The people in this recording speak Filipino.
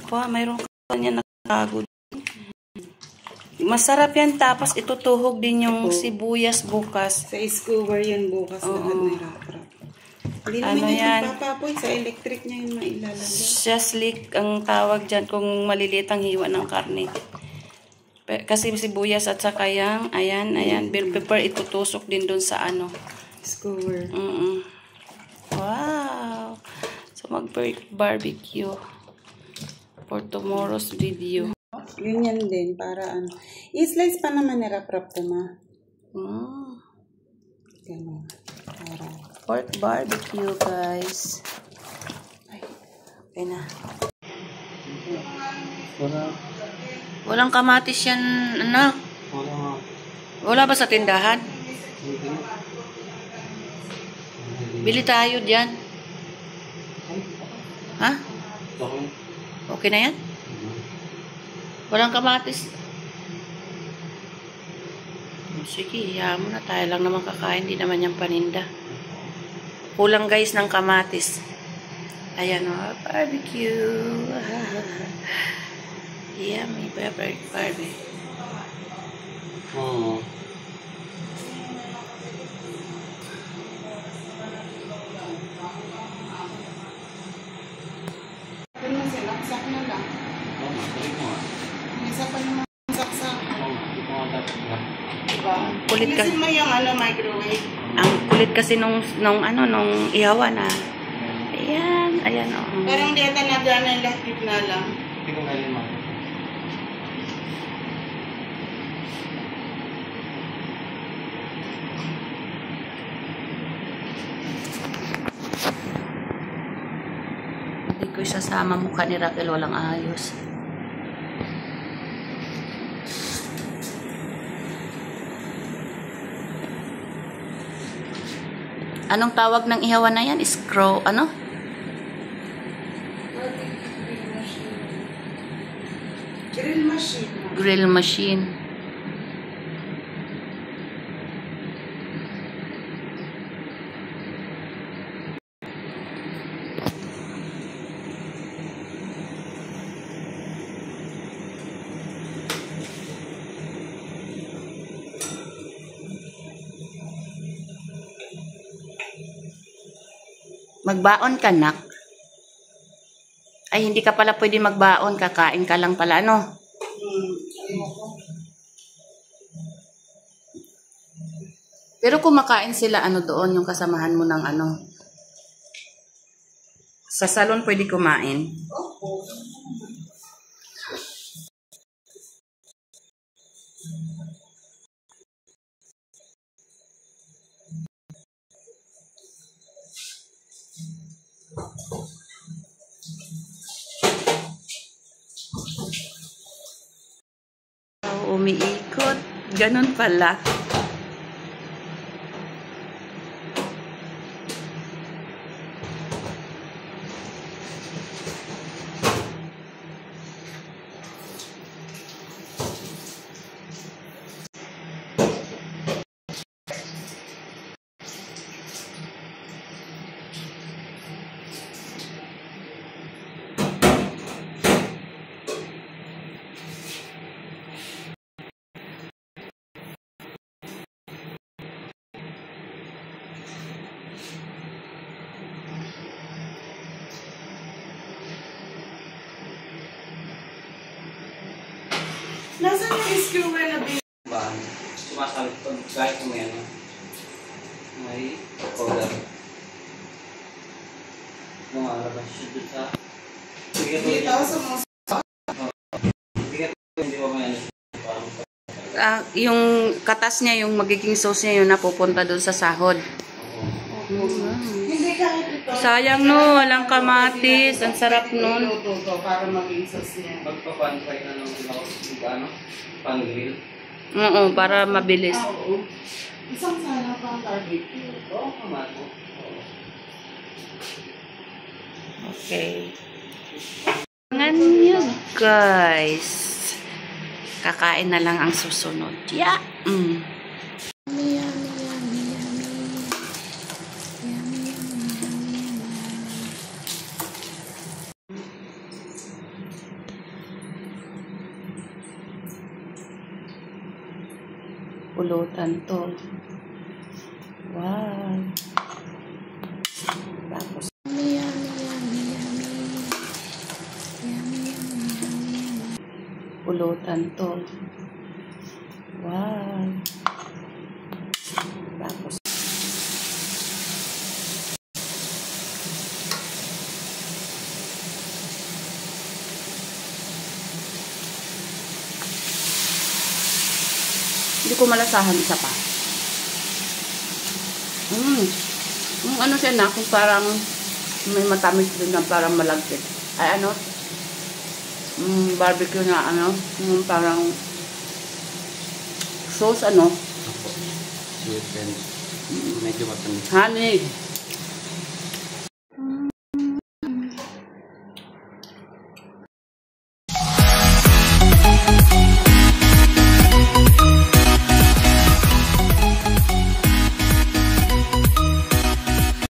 pa. Mayroon ka niya nakagod. Masarap yan. Tapos itutuhog din yung sibuyas bukas. Sa skewer yan bukas. Lahat na rap-rap. Hindi naman yan magpapapoy. Sa electric niya yung mailalagay. Shashlik ang tawag dyan kung maliliit ang hiwa ng karne. Kasi sibuyas at saka yung, ayan, bell pepper, itutusok din dun sa ano. Skewer. Wow! So, mag-barbecue for tomorrow's video. Ganyan din, para ano. I-slice pa naman ni rap-rap to na. Ganun. Para. Pork barbecue, guys. Ay, okay na. Walang kamatis yan, anak. Wala ba sa tindahan? Bili tayo dyan. Ha? Okay na yan? Walang kamatis. Sige, hiya mo na. Tayo lang naman kakain. Hindi naman yung paninda. Kulang guys ng kamatis. Ayan o. Barbecue. Yummy. Barbecue. Saksak na lang. Isa pa naman saksak. Diba? Kulit kasi mo yung microwave. Ang kulit kasi nung ihawa na. Ayan, Parang di ata nagana yung lahat na lang. Hindi ko ngayon mo. Hindi ko isasama mukha ni Raquel, walang ayos. Anong tawag ng ihawan na yan? Screw, ano? Grill machine. Grill machine. Magbaon ka, nak? Ay, hindi ka pala pwede magbaon. Kakain ka lang pala, no? Pero kumakain sila, doon, yung kasamahan mo ng sa salon pwede kumain. Umiikot. Ganun pala. Nasaan yung skewer na bin? Sumasalit ko. Kahit kung may may powder. Lumalabas siya dito sa... Dito sa mga... Hindi ba may yung katas niya, yung magiging sauce niya, yung napupunta doon sa sahod. Hindi kahit ito. Sayang no, walang kamatis. Ang sarap nun. Para maging sauce niya. Magpapanfry na ng pang-grill. Oo, para mabilis. Oo. Isang sana pang barbecue. Oo, kamato. Okay. Tingnan nyo, guys. Kakain na lang ang susunod. Yeah. Pulutan to. Wow. Tapos, yummy, yummy, yummy, yummy. Yummy, yummy, yummy, yummy. Pulutan to. Wow. Tapos, hindi ko malasahan isa pa. Yung ano siya na, kung parang may matamis din na parang malagkit. Ay ano, barbecue na ano, yung parang sauce ano. Sweet and medyo matamis. Honey.